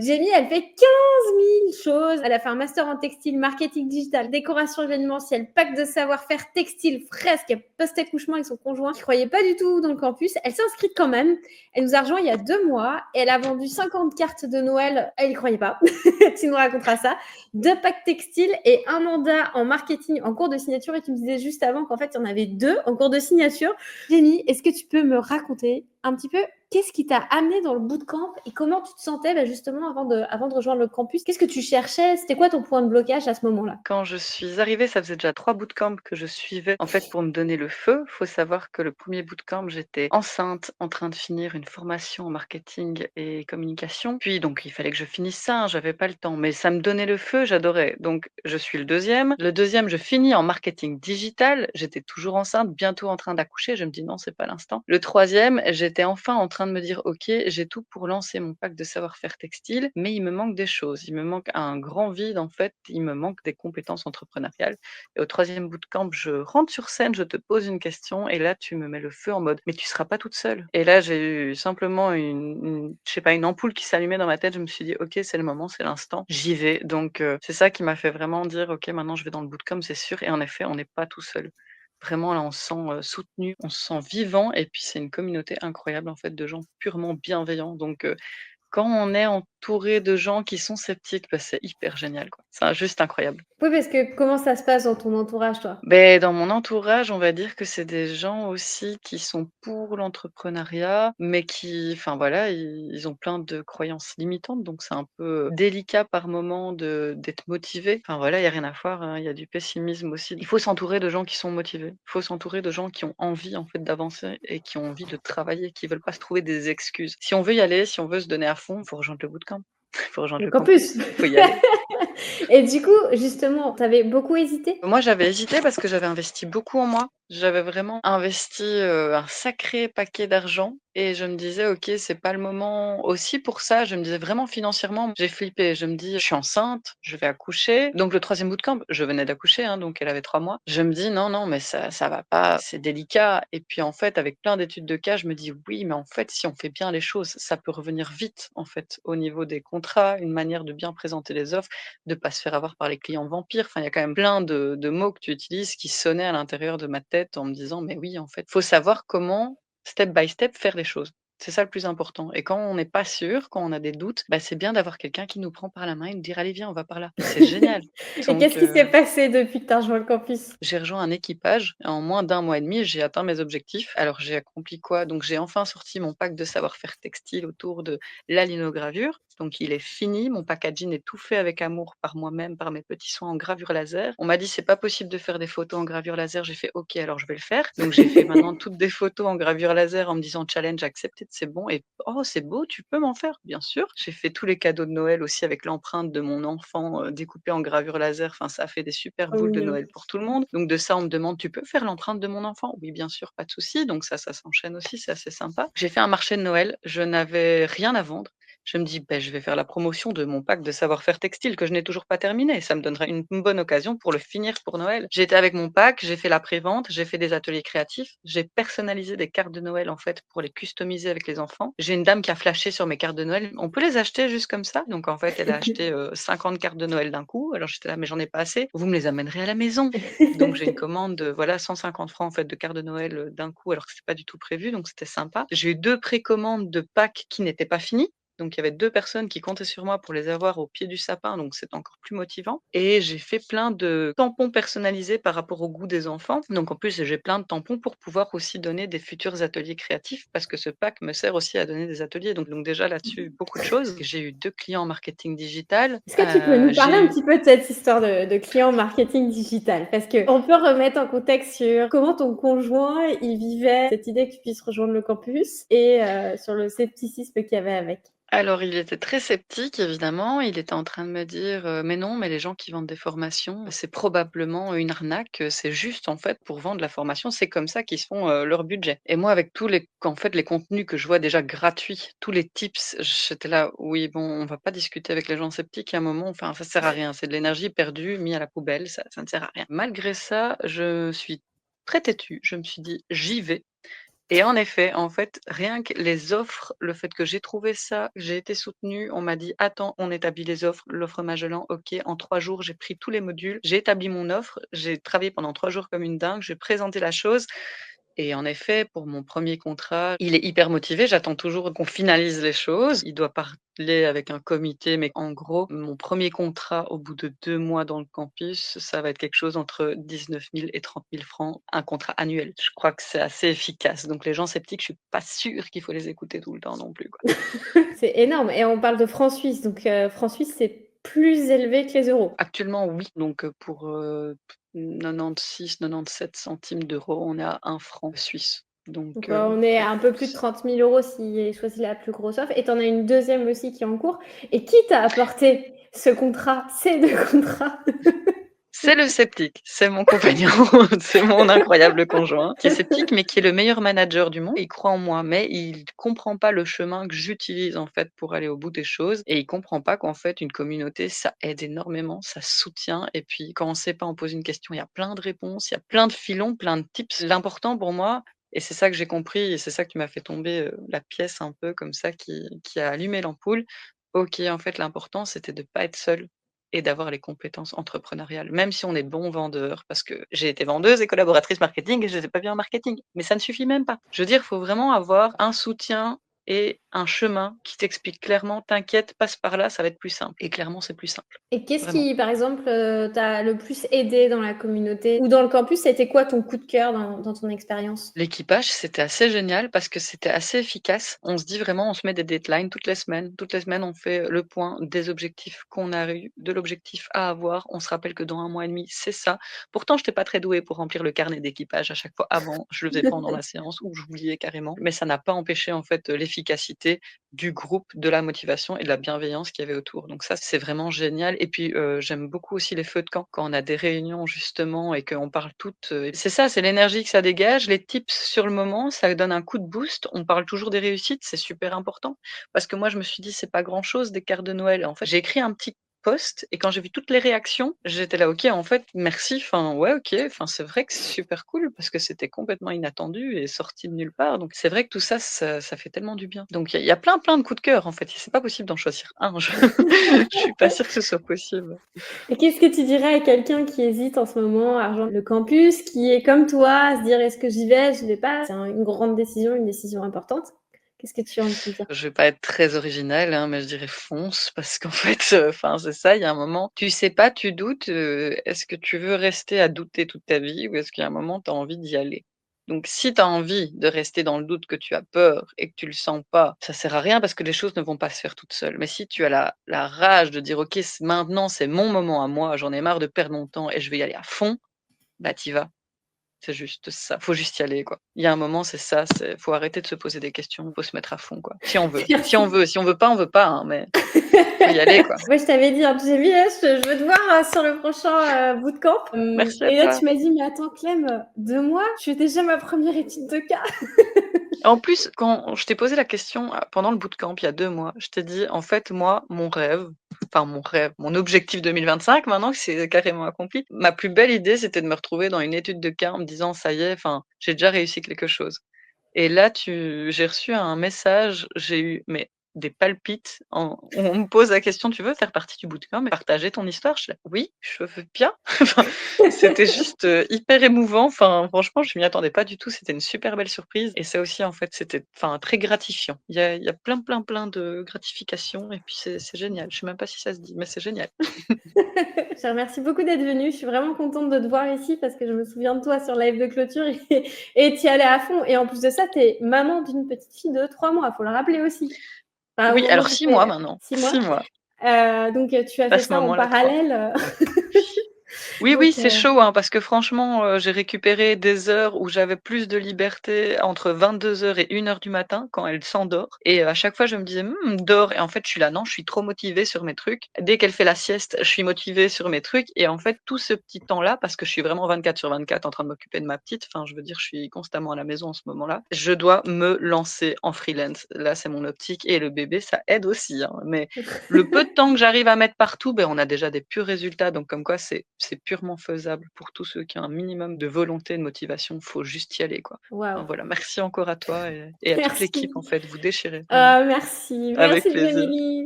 Jamie, elle fait 15 000 choses. Elle a fait un master en textile, marketing digital, décoration événementielle, pack de savoir-faire textile, fresque, post-accouchement avec son conjoint qui croyait pas du tout dans le campus. Elle s'est inscrite quand même. Elle nous a rejoint il y a 2 mois. Et elle a vendu 50 cartes de Noël. Elle y croyait pas. Tu nous raconteras ça. 2 packs textiles et un mandat en marketing en cours de signature. Et tu me disais juste avant qu'en fait, il y en avait 2 en cours de signature. Jamie, est-ce que tu peux me raconter un petit peu qu'est-ce qui t'a amené dans le bootcamp et comment tu te sentais justement avant de rejoindre le campus? Qu'est-ce que tu cherchais? C'était quoi ton point de blocage à ce moment-là? Quand je suis arrivée, ça faisait déjà 3 bootcamps que je suivais, en fait, pour me donner le feu. Faut savoir que le premier bootcamp, j'étais enceinte, en train de finir une formation en marketing et communication. Puis donc il fallait que je finisse ça, hein, j'avais pas le temps, mais ça me donnait le feu, j'adorais. Donc je suis le deuxième. Le deuxième, je finis en marketing digital. J'étais toujours enceinte, bientôt en train d'accoucher. Je me dis: «Non, c'est pas l'instant». Le troisième, j'étais enfin en train de me dire: «OK, j'ai tout pour lancer mon pack de savoir-faire textile, mais il me manque des choses. Il me manque un grand vide, en fait, il me manque des compétences entrepreneuriales». Et au troisième bootcamp, je rentre sur scène, je te pose une question et là, tu me mets le feu en mode: «Mais tu seras pas toute seule». Et là, j'ai eu simplement une je sais pas, une ampoule qui s'allumait dans ma tête. Je me suis dit: «OK, c'est le moment, c'est l'instant, j'y vais». Donc c'est ça qui m'a fait vraiment dire: «OK, maintenant je vais dans le bootcamp, c'est sûr». Et en effet, on n'est pas tout seul. Vraiment là, on se sent, soutenu, on se sent vivant et puis c'est une communauté incroyable en fait de gens purement bienveillants. Donc quand on est entouré de gens qui sont sceptiques, bah, c'est hyper génial quoi. C'est juste incroyable. Oui, parce que comment ça se passe dans ton entourage, toi? Beh, dans mon entourage, on va dire que c'est des gens aussi qui sont pour l'entrepreneuriat, mais qui enfin voilà, ils ont plein de croyances limitantes, donc c'est un peu délicat par moment de d'être motivé. Enfin voilà, il y a rien à voir, hein, il y a du pessimisme aussi. Il faut s'entourer de gens qui sont motivés. Il faut s'entourer de gens qui ont envie en fait d'avancer et qui ont envie de travailler, qui veulent pas se trouver des excuses. Si on veut y aller, si on veut se donner à fond, il faut rejoindre le bootcamp. Il faut rejoindre Le le campus. campus, il faut y aller. Et du coup, justement, tu avais beaucoup hésité? Moi, j'avais hésité parce que j'avais investi beaucoup en moi. J'avais vraiment investi, un sacré paquet d'argent et je me disais: «OK, c'est pas le moment». Aussi pour ça, je me disais vraiment financièrement, j'ai flippé. Je me dis: «Je suis enceinte, je vais accoucher». Donc le troisième bootcamp, je venais d'accoucher, hein, donc elle avait 3 mois. Je me dis: «Non, non, mais ça va pas, c'est délicat». Et puis en fait, avec plein d'études de cas, je me dis: «Oui, mais en fait, si on fait bien les choses, ça peut revenir vite, en fait, au niveau des contrats, une manière de bien présenter les offres, de pas se faire avoir par les clients vampires». Enfin, il y a quand même plein de mots que tu utilises qui sonnaient à l'intérieur de ma tête en me disant: «Mais oui, en fait, faut savoir comment, step by step, faire les choses». C'est ça le plus important. Et quand on n'est pas sûr, quand on a des doutes, bah, c'est bien d'avoir quelqu'un qui nous prend par la main et nous dire: «Allez, viens, on va par là». C'est génial. Et Donc qu'est-ce qui s'est passé depuis que tu as rejoint le campus? j'ai rejoint un équipage. En moins d'1 mois et demi, j'ai atteint mes objectifs. Alors j'ai accompli quoi? Donc j'ai enfin sorti mon pack de savoir-faire textile autour de la linogravure. Donc il est fini, mon packaging est tout fait avec amour par moi-même, par mes petits soins en gravure laser. On m'a dit: «C'est pas possible de faire des photos en gravure laser». J'ai fait: «OK, alors je vais le faire». Donc j'ai fait maintenant toutes des photos en gravure laser en me disant: «Challenge accepted, c'est bon». Et «Oh, c'est beau, tu peux m'en faire?» «Bien sûr». J'ai fait tous les cadeaux de Noël aussi avec l'empreinte de mon enfant, découpée en gravure laser. Enfin, ça a fait des super Trop boules de mignon. Noël pour tout le monde. Donc de ça, on me demande: «Tu peux faire l'empreinte de mon enfant?» «Oui, bien sûr, pas de souci». Donc ça s'enchaîne aussi, c'est assez sympa. J'ai fait un marché de Noël, je n'avais rien à vendre. Je me dis: «Beh, je vais faire la promotion de mon pack de savoir-faire textile que je n'ai toujours pas terminé. Ça me donnerait une bonne occasion pour le finir pour Noël». J'étais avec mon pack, j'ai fait la prévente, j'ai fait des ateliers créatifs, j'ai personnalisé des cartes de Noël, en fait, pour les customiser avec les enfants. J'ai une dame qui a flashé sur mes cartes de Noël: «On peut les acheter juste comme ça?» Donc en fait, elle a acheté, 50 cartes de Noël d'un coup. Alors j'étais là: «Mais j'en ai pas assez. Vous me les amènerez à la maison». Donc j'ai une commande de, voilà, 150 francs, en fait, de cartes de Noël, d'un coup, alors que c'était pas du tout prévu, donc c'était sympa. J'ai eu 2 précommandes de packs qui n'étaient pas finis. Donc il y avait 2 personnes qui comptaient sur moi pour les avoir au pied du sapin, donc c'était encore plus motivant. Et j'ai fait plein de tampons personnalisés par rapport au goût des enfants. Donc en plus, j'ai plein de tampons pour pouvoir aussi donner des futurs ateliers créatifs parce que ce pack me sert aussi à donner des ateliers. Donc déjà là-dessus, beaucoup de choses. J'ai eu 2 clients en marketing digital, Est-ce que tu peux nous parler j'ai un eu petit peu de cette histoire de client marketing digital? Parce qu'on peut remettre en contexte sur comment ton conjoint, il vivait cette idée que tu puisses rejoindre le campus et sur le scepticisme qu'il y avait avec. Alors, il était très sceptique évidemment. Il était en train de me dire: «Mais non, mais les gens qui vendent des formations, c'est probablement une arnaque, c'est juste en fait pour vendre la formation, c'est comme ça qu'ils se font, leur budget». Et moi avec tous les en fait, les contenus que je vois déjà gratuits, tous les tips, j'étais là: «Oui, bon, on va pas discuter avec les gens sceptiques à un moment, enfin ça sert à rien, c'est de l'énergie perdue, mis à la poubelle, ça ne sert à rien». Malgré ça, je suis très têtue, je me suis dit: «J'y vais». Et en effet, en fait, rien que les offres, le fait que j'ai trouvé ça, j'ai été soutenue, on m'a dit: «Attends, on établit les offres, l'offre Magellan, OK». En 3 jours, j'ai pris tous les modules, j'ai établi mon offre, j'ai travaillé pendant 3 jours comme une dingue, j'ai présenté la chose et en effet, pour mon premier contrat, il est hyper motivé. J'attends toujours qu'on finalise les choses. Il doit parler avec un comité, mais en gros, mon premier contrat, au bout de 2 mois dans le campus, ça va être quelque chose entre 19 000 et 30 000 francs, un contrat annuel. Je crois que c'est assez efficace. Donc les gens sceptiques, je suis pas sûre qu'il faut les écouter tout le temps non plus, quoi. C'est énorme et on parle de francs suisses, donc francs suisses, c'est plus élevé que les euros. Actuellement, oui, donc pour, 96-97 centimes d'euros, on est à 1 franc suisse. Donc Donc on est à un peu plus de c 30 000 € si j'ai choisi la plus grosse offre et tu en as une deuxième aussi qui est en cours et qui t'a apporté ce contrat, ces 2 contrats? c'est le sceptique, c'est mon compagnon, c'est mon incroyable conjoint qui est sceptique, mais qui est le meilleur manager du monde. Il croit en moi, mais il comprend pas le chemin que j'utilise, en fait, pour aller au bout des choses et il comprend pas qu'en fait, une communauté, ça aide énormément, ça soutient et puis quand on sait pas, on pose une question, il y a plein de réponses, il y a plein de filons, plein de tips. L'important pour moi et c'est ça que j'ai compris et c'est ça qui m'a fait tomber, la pièce un peu comme ça qui a allumé l'ampoule. OK, en fait, l'important, c'était de pas être seul et d'avoir les compétences entrepreneuriales, même si on est bon vendeur, parce que j'ai été vendeuse et collaboratrice marketing et je n'étais pas bien en marketing, mais ça ne suffit même pas. Je veux dire, il faut vraiment avoir un soutien et un chemin qui t'explique clairement: «T'inquiète, passe par là, ça va être plus simple» et clairement, c'est plus simple, Et qu'est-ce vraiment. qui, par exemple, t'a le plus aidé dans la communauté ou dans le campus? C'était quoi ton coup de cœur dans ton expérience? L'équipage, c'était assez génial parce que c'était assez efficace. On se dit vraiment, on se met des deadlines toutes les semaines. Toutes les semaines, on fait le point des objectifs qu'on a eu, de l'objectif à avoir. On se rappelle que dans 1 mois et demi, c'est ça. Pourtant, je n'étais pas très douée pour remplir le carnet d'équipage à chaque fois avant. Je le faisais pendant la séance ou j'oubliais carrément. Mais ça n'a pas empêché en fait l'efficacité du groupe, de la motivation et de la bienveillance qu'il y avait autour. Donc ça, c'est vraiment génial. Et puis, j'aime beaucoup aussi les feux de camp quand on a des réunions justement et qu'on parle toutes. C'est ça, c'est l'énergie que ça dégage. Les tips sur le moment, ça donne un coup de boost. On parle toujours des réussites, c'est super important. Parce que moi, je me suis dit, c'est pas grand-chose des cartes de Noël. En fait, j'ai écrit un petit post et quand j'ai vu toutes les réactions, j'étais là: «OK, en fait, merci, enfin, ouais, OK, enfin, c'est vrai que c'est super cool» parce que c'était complètement inattendu et sorti de nulle part. Donc c'est vrai que tout ça, ça fait tellement du bien. Donc il y a plein, plein de coups de cœur, en fait. C'est pas possible d'en choisir un. Je suis pas sûre que ce soit possible. Et qu'est-ce que tu dirais à quelqu'un qui hésite en ce moment à rejoindre le campus, qui est comme toi, à se dire: «Est-ce que j'y vais? J'y vais pas?» C'est une grande décision, une décision importante. Qu'est-ce que tu as envie de lui dire? Je vais pas être très originale, hein, mais je dirais fonce parce qu'en fait, enfin, c'est ça, il y a un moment, tu sais pas, tu doutes, est-ce que tu veux rester à douter toute ta vie ou est-ce qu'il y a un moment, tu as envie d'y aller? Donc si tu as envie de rester dans le doute, que tu as peur et que tu le sens pas, ça sert à rien parce que les choses ne vont pas se faire toutes seules. Mais si tu as la rage de dire: «OK, maintenant, c'est mon moment à moi, j'en ai marre de perdre mon temps et je vais y aller à fond», bah, tu vas. C'est juste ça, faut juste y aller, quoi. Il y a un moment, c'est ça, c'est faut arrêter de se poser des questions, faut se mettre à fond, quoi. Si on veut. Si on Merci. veut, si on veut pas, hein, mais faut y aller, quoi. Ouais, je t'avais dit en deuxième je veux te voir, sur le prochain, bootcamp. Merci à Et là, toi. tu m'as dit: «Mais attends Clem, 2 mois? Je fais déjà ma première étude de cas». En plus, quand je t'ai posé la question, pendant le bootcamp, il y a 2 mois, je t'ai dit: «En fait, moi, mon rêve, mon objectif 2025 maintenant que c'est carrément accompli, ma plus belle idée, c'était de me retrouver dans une étude de cas en me disant: "Ça y est, enfin, j'ai déjà réussi quelque chose"». Et là, j'ai reçu un message, j'ai eu mais des palpites en on me pose la question: «Tu veux faire partie du bootcamp et partager ton histoire?» Je suis là: «Oui, je veux bien». Enfin, c'était juste, hyper émouvant. Enfin, franchement, je m'y attendais pas du tout. C'était une super belle surprise et ça aussi, en fait, c'était enfin, très gratifiant. Il y a plein, plein, plein de gratifications et puis c'est génial. Je sais même pas si ça se dit, mais c'est génial. Je te remercie beaucoup d'être venu. Je suis vraiment contente de te voir ici parce que je me souviens de toi sur live de clôture et tu y allais à fond et en plus de ça, tu es maman d'une petite fille de 3 mois, faut le rappeler aussi. Enfin, au Oui, moment où alors tu 6 mois fais maintenant, 6 mois, 6 mois. donc tu as À fait ce ça en moment-là, 3. parallèle, Oui, oui, donc c'est chaud, hein, parce que franchement, j'ai récupéré des heures où j'avais plus de liberté entre 22 heures et 1 heure du matin quand elle s'endort et à chaque fois je me disais: dors» et en fait je suis là: «Non, je suis trop motivée sur mes trucs». Dès qu'elle fait la sieste, je suis motivée sur mes trucs et en fait tout ce petit temps-là, parce que je suis vraiment 24/24 en train de m'occuper de ma petite, enfin je veux dire je suis constamment à la maison en ce moment-là, je dois me lancer en freelance. Là, c'est mon optique et le bébé ça aide aussi, hein, mais le peu de temps que j'arrive à mettre partout, ben, on a déjà des purs résultats donc comme quoi c'est purement faisable pour tous ceux qui ont un minimum de volonté, de motivation. Faut juste y aller, quoi. Waouh! Enfin, voilà, merci encore à toi et à toute l'équipe, Merci. en fait, vous déchirez, vraiment. Merci. Avec Merci plaisir. Émilie.